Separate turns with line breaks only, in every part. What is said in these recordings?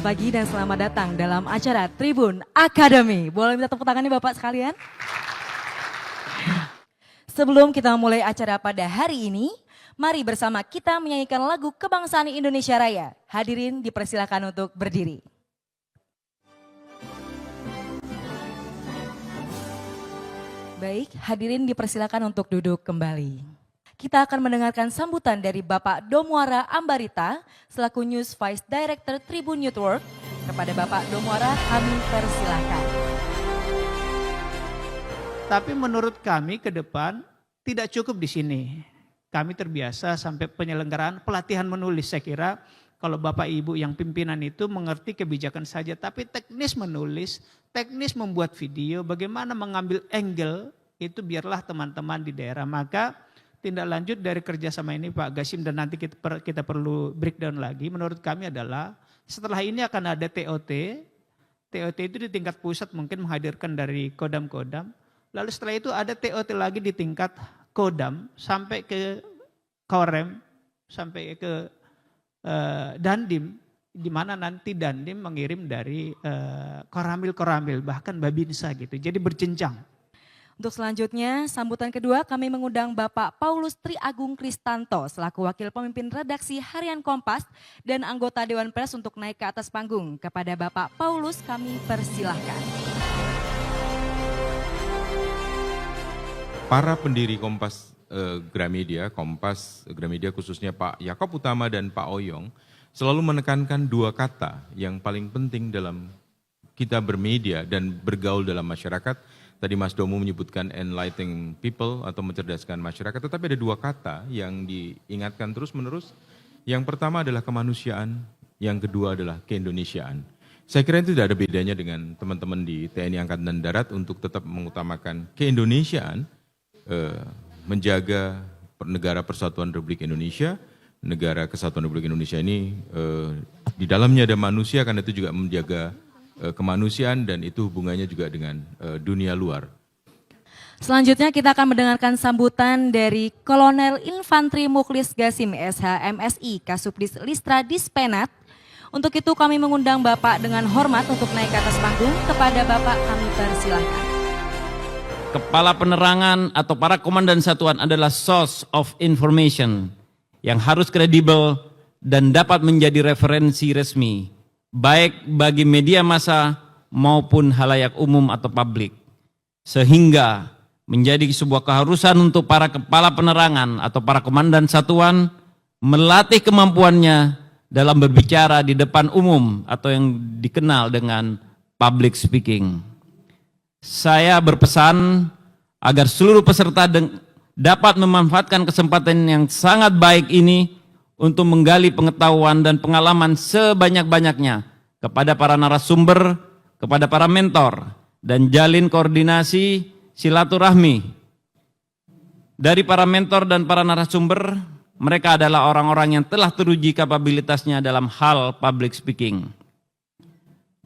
pagi dan selamat datang dalam acara Tribun Academy. Boleh minta tepuk tangan nih Bapak sekalian? Sebelum kita mulai acara pada hari ini, mari bersama kita menyanyikan lagu Kebangsaan Indonesia Raya. Hadirin dipersilakan untuk berdiri. Baik, hadirin dipersilakan untuk duduk kembali. Kita akan mendengarkan sambutan dari Bapak Domuara Ambarita selaku News Vice Director Tribun Network. Kepada Bapak Domuara kami persilahkan.
Tapi menurut kami ke depan tidak cukup di sini. Kami terbiasa sampai penyelenggaraan pelatihan menulis. Saya kira kalau Bapak Ibu yang pimpinan itu mengerti kebijakan saja. Tapi teknis menulis, teknis membuat video, bagaimana mengambil angle itu biarlah teman-teman di daerah. Maka tindak lanjut dari kerjasama ini Pak Gasim dan nanti kita perlu breakdown lagi. Menurut kami adalah setelah ini akan ada TOT. TOT itu di tingkat pusat mungkin menghadirkan dari kodam-kodam. Lalu setelah itu ada TOT lagi di tingkat kodam sampai ke Korem, sampai ke Dandim. Di mana nanti Dandim mengirim dari Koramil-Koramil bahkan Babinsa gitu. Jadi berjenjang.
Untuk selanjutnya, sambutan kedua kami mengundang Bapak Paulus Tri Agung Kristanto selaku Wakil Pemimpin Redaksi Harian Kompas dan anggota Dewan Pers untuk naik ke atas panggung. Kepada Bapak Paulus kami persilahkan.
Para pendiri Kompas Gramedia khususnya Pak Yakob Utama dan Pak Oyong selalu menekankan dua kata yang paling penting dalam kita bermedia dan bergaul dalam masyarakat. Tadi Mas Domu menyebutkan enlightening people atau mencerdaskan masyarakat, tetapi ada dua kata yang diingatkan terus-menerus. Yang pertama adalah kemanusiaan, yang kedua adalah keindonesiaan. Saya kira itu tidak ada bedanya dengan teman-teman di TNI Angkatan Darat untuk tetap mengutamakan keindonesiaan, menjaga negara persatuan Republik Indonesia. Negara kesatuan Republik Indonesia ini di dalamnya ada manusia, karena itu juga menjaga kemanusiaan dan itu hubungannya juga dengan dunia luar.
Selanjutnya kita akan mendengarkan sambutan dari Kolonel Infantri Mukhlis Gasim SH MSI Kasubdis Listra Dispenat. Untuk itu kami mengundang Bapak dengan hormat untuk naik ke atas panggung. Kepada Bapak kami persilahkan.
Kepala penerangan atau para komandan satuan adalah source of information yang harus kredibel dan dapat menjadi referensi resmi baik bagi media massa maupun halayak umum atau publik, sehingga menjadi sebuah keharusan untuk para kepala penerangan atau para komandan satuan melatih kemampuannya dalam berbicara di depan umum atau yang dikenal dengan public speaking. Saya berpesan agar seluruh peserta dapat memanfaatkan kesempatan yang sangat baik ini untuk menggali pengetahuan dan pengalaman sebanyak-banyaknya kepada para narasumber, kepada para mentor, dan jalin koordinasi silaturahmi. Dari para mentor dan para narasumber, mereka adalah orang-orang yang telah teruji kapabilitasnya dalam hal public speaking.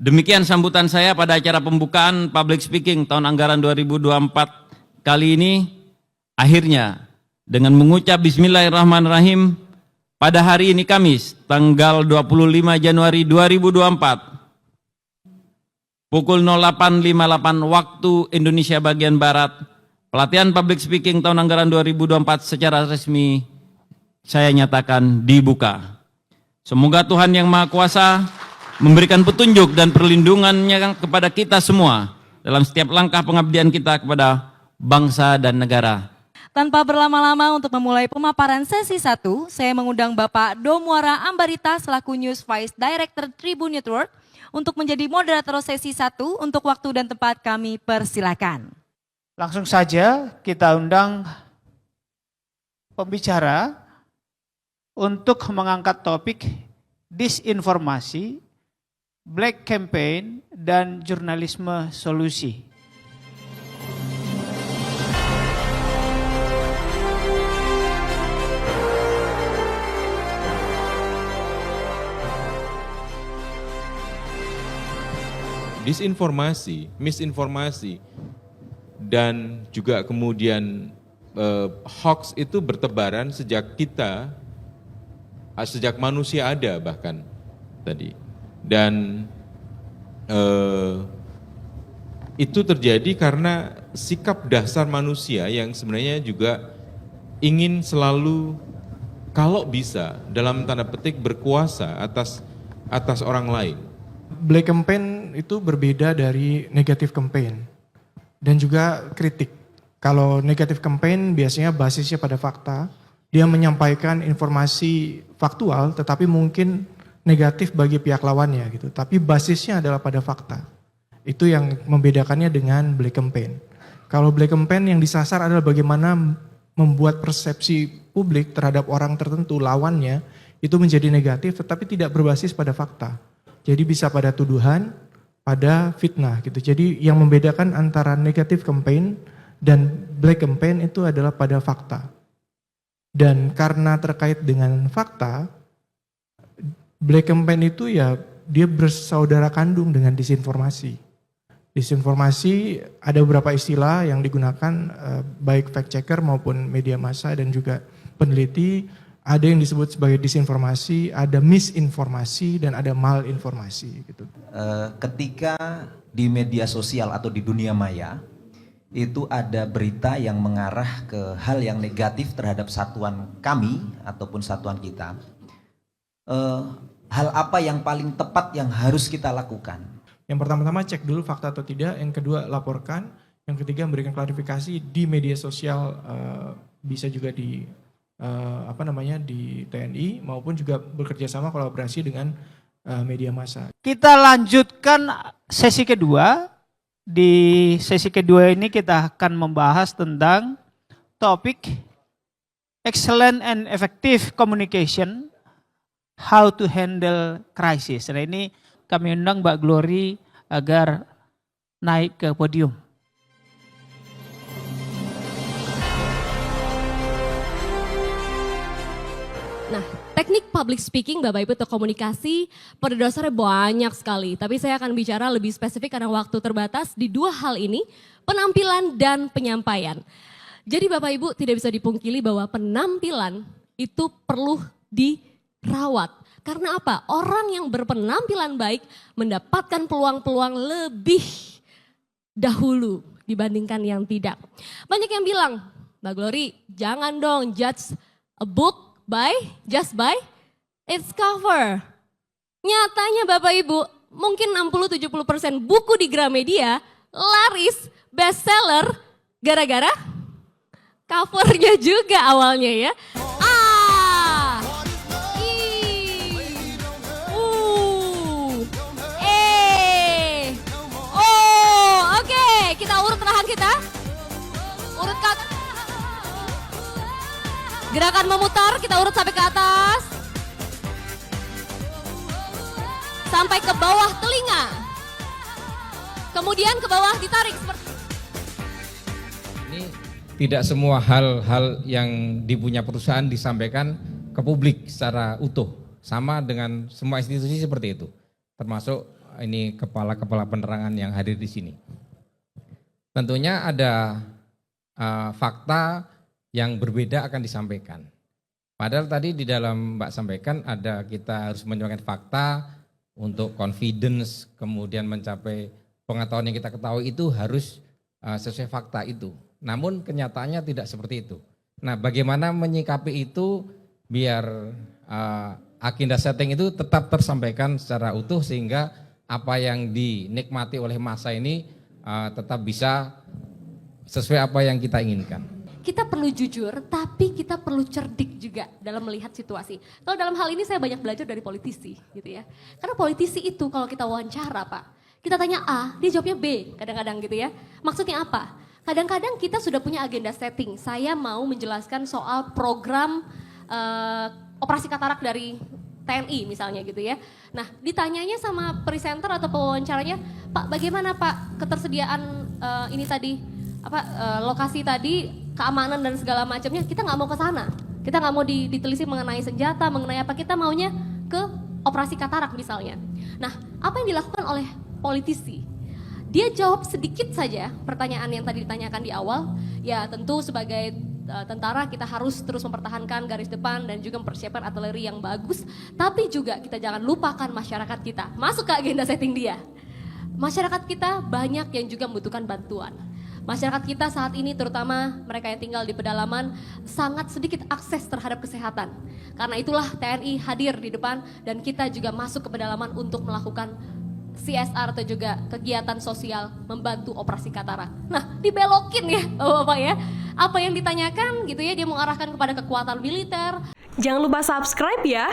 Demikian sambutan saya pada acara pembukaan public speaking tahun anggaran 2024 kali ini. Akhirnya, dengan mengucap Bismillahirrahmanirrahim, pada hari ini Kamis, tanggal 25 Januari 2024, pukul 08.58 waktu Indonesia bagian Barat, pelatihan public speaking tahun anggaran 2024 secara resmi saya nyatakan dibuka. Semoga Tuhan Yang Maha Kuasa memberikan petunjuk dan perlindungannya kepada kita semua dalam setiap langkah pengabdian kita kepada bangsa dan negara.
Tanpa berlama-lama untuk memulai pemaparan sesi 1, saya mengundang Bapak Domuara Ambarita selaku News Vice Director Tribun Network untuk menjadi moderator sesi 1. Untuk waktu dan tempat kami persilakan.
Langsung saja kita undang pembicara untuk mengangkat topik disinformasi, black campaign, dan jurnalisme solusi.
Disinformasi, misinformasi, dan juga kemudian hoax itu bertebaran sejak manusia ada bahkan tadi. Dan itu terjadi karena sikap dasar manusia yang sebenarnya juga ingin selalu kalau bisa dalam tanda petik berkuasa atas orang lain.
Black campaign itu berbeda dari negative campaign dan juga kritik. Kalau negative campaign biasanya basisnya pada fakta, dia menyampaikan informasi faktual tetapi mungkin negatif bagi pihak lawannya gitu. Tapi basisnya adalah pada fakta. Itu yang membedakannya dengan black campaign. Kalau black campaign yang disasar adalah bagaimana membuat persepsi publik terhadap orang tertentu lawannya itu menjadi negatif tetapi tidak berbasis pada fakta. Jadi bisa pada tuduhan, pada fitnah gitu. Jadi yang membedakan antara negative campaign dan black campaign itu adalah pada fakta. Dan karena terkait dengan fakta, black campaign itu ya dia bersaudara kandung dengan disinformasi. Disinformasi ada beberapa istilah yang digunakan baik fact checker maupun media massa dan juga peneliti. Ada yang disebut sebagai disinformasi, ada misinformasi dan ada malinformasi gitu.
Ketika di media sosial atau di dunia maya itu ada berita yang mengarah ke hal yang negatif terhadap satuan kami ataupun satuan kita. Hal apa yang paling tepat yang harus kita lakukan?
Yang pertama-tama cek dulu fakta atau tidak, yang kedua laporkan, yang ketiga memberikan klarifikasi di media sosial, bisa juga di di TNI maupun juga bekerja sama kolaborasi dengan media massa.
Kita lanjutkan sesi kedua. Di sesi kedua ini kita akan membahas tentang topik excellent and effective communication, how to handle crisis. Nah ini kami undang Mbak Glory agar naik ke podium.
Nah, teknik public speaking Bapak Ibu atau komunikasi pada dasarnya banyak sekali. Tapi saya akan bicara lebih spesifik karena waktu terbatas di dua hal ini, penampilan dan penyampaian. Jadi Bapak Ibu tidak bisa dipungkiri bahwa penampilan itu perlu dirawat. Karena apa? Orang yang berpenampilan baik mendapatkan peluang-peluang lebih dahulu dibandingkan yang tidak. Banyak yang bilang, Mbak Glory jangan dong judge a book just by its cover. Nyatanya Bapak Ibu, mungkin 60-70% buku di Gramedia laris, bestseller, gara-gara covernya juga awalnya ya. Oke, kita urut terahan kita. Urut ke gerakan memutar, kita urut sampai ke atas. Sampai ke bawah telinga. Kemudian ke bawah ditarik seperti
ini. Tidak semua hal-hal yang dipunya perusahaan disampaikan ke publik secara utuh. Sama dengan semua institusi seperti itu. Termasuk ini kepala-kepala penerangan yang hadir di sini. Tentunya ada fakta yang berbeda akan disampaikan. Padahal tadi di dalam Mbak sampaikan ada kita harus menyampaikan fakta untuk confidence, kemudian mencapai pengetahuan yang kita ketahui itu harus sesuai fakta itu. Namun kenyataannya tidak seperti itu. Nah, bagaimana menyikapi itu biar agenda setting itu tetap tersampaikan secara utuh sehingga apa yang dinikmati oleh massa ini tetap bisa sesuai apa yang kita inginkan.
kita perlu jujur, tapi kita perlu cerdik juga dalam melihat situasi. Kalau dalam hal ini saya banyak belajar dari politisi gitu ya. Karena politisi itu kalau kita wawancara Pak, kita tanya A, dia jawabnya B kadang-kadang gitu ya. Maksudnya apa? Kadang-kadang kita sudah punya agenda setting. Saya mau menjelaskan soal program operasi katarak dari TNI misalnya gitu ya. Nah ditanyanya sama presenter atau pewawancaranya, Pak bagaimana Pak ketersediaan ini tadi, lokasi tadi, keamanan dan segala macamnya, kita nggak mau ke sana. Kita nggak mau ditelisik mengenai senjata, mengenai apa, kita maunya ke operasi katarak misalnya. Nah apa yang dilakukan oleh politisi? Dia jawab sedikit saja pertanyaan yang tadi ditanyakan di awal, ya tentu sebagai tentara kita harus terus mempertahankan garis depan dan juga mempersiapkan artileri yang bagus. Tapi juga kita jangan lupakan masyarakat kita. Masuk ke agenda setting dia. Masyarakat kita banyak yang juga membutuhkan bantuan. Masyarakat kita saat ini terutama mereka yang tinggal di pedalaman sangat sedikit akses terhadap kesehatan. Karena itulah TNI hadir di depan dan kita juga masuk ke pedalaman untuk melakukan CSR atau juga kegiatan sosial membantu operasi katarak. Nah, dibelokin ya Bapak-bapak ya. Apa yang ditanyakan gitu ya, dia mengarahkan kepada kekuatan militer.
Jangan lupa subscribe ya.